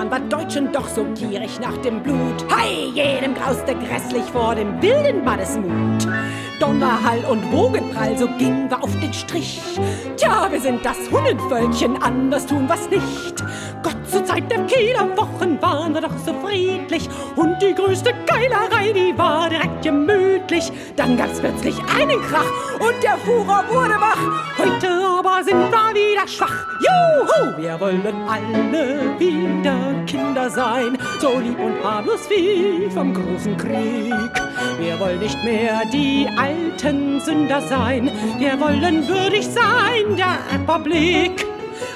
man war Deutsch und doch so gierig nach dem Blut. Hei, jedem grauste grässlich vor dem wilden Mannesmut. Donnerhall und Wogenprall, so gingen wir auf den Strich. Tja, wir sind das Hundenvölkchen, anders tun wir's nicht. Gott, zur Zeit der Kieler Wochen waren wir doch so friedlich. Und die größte Geilerei, die war direkt gemütlich. Dann gab's plötzlich einen Krach und der Führer wurde wach. Heute aber sind wir wieder schwach. Juhu, wir wollen alle wieder Kinder sein, so lieb und harmlos wie vom großen Krieg. Wir wollen nicht mehr die alten Sünder sein, wir wollen würdig sein der Republik.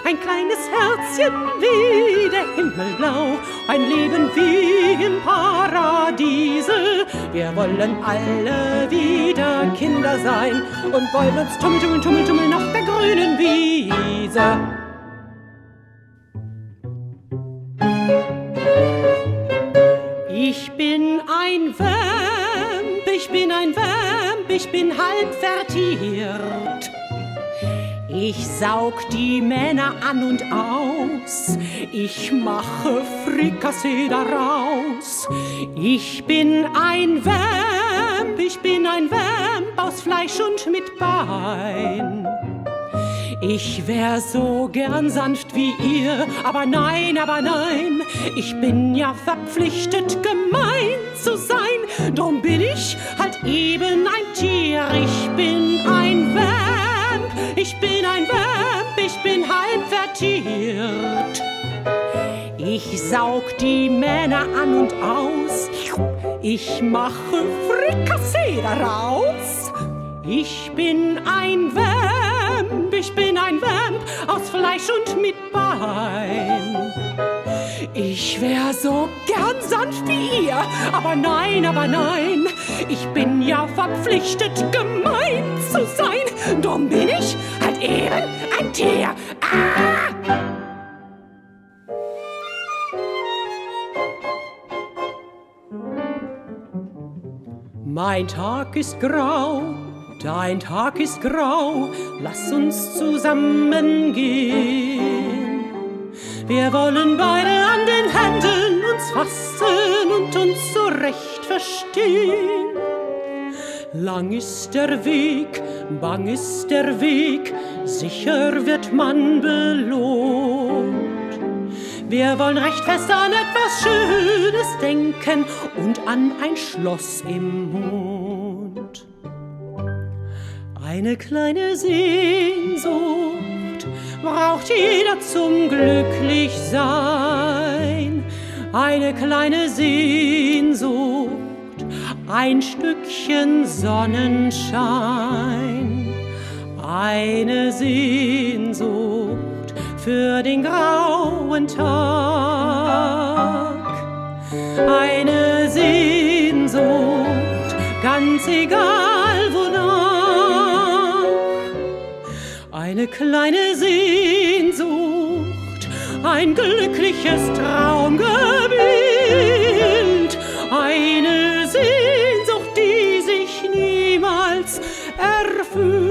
Ein kleines Herzchen wie der Himmel blau, ein Leben wie im Paradiese. Wir wollen alle wieder Kinder sein und wollen uns tummeln, tummeln, tummeln auf der grünen Wiese. Ich bin ein Vamp, ich bin ein Vamp, ich bin halb vertiert. Ich saug die Männer an und aus, ich mache Frikassee daraus. Ich bin ein Vamp, ich bin ein Vamp aus Fleisch und mit Bein. Ich wär so gern sanft wie ihr, aber nein, ich bin ja verpflichtet, gemein zu sein. Drum bin ich halt eben ein Tier, ich bin ein Vamp, ich bin ein Vamp, ich bin halb vertiert. Ich saug die Männer an und aus, ich mache Frikassee daraus. Ich bin ein Vamp, ich bin ein Vamp aus Fleisch und mit Bein. Ich wär so gern sanft wie ihr, aber nein, ich bin ja verpflichtet, gemein zu sein. Drum bin ich halt eben ein Tier. Ah! Mein Tag ist grau, dein Tag ist grau, lass uns zusammen gehen. Wir wollen beide an den Händen uns fassen und uns so recht verstehen. Lang ist der Weg, bang ist der Weg, sicher wird man belohnt. Wir wollen recht fest an etwas Schönes denken und an ein Schloss im Mond. Eine kleine Sehnsucht braucht jeder zum Glücklichsein. Eine kleine Sehnsucht, ein Stückchen Sonnenschein. Eine Sehnsucht für den grauen Tag. Eine Sehnsucht, ganz egal wonach. Eine kleine Sehnsucht, ein glückliches Traumgebild. Eine Sehnsucht, die sich niemals erfüllt.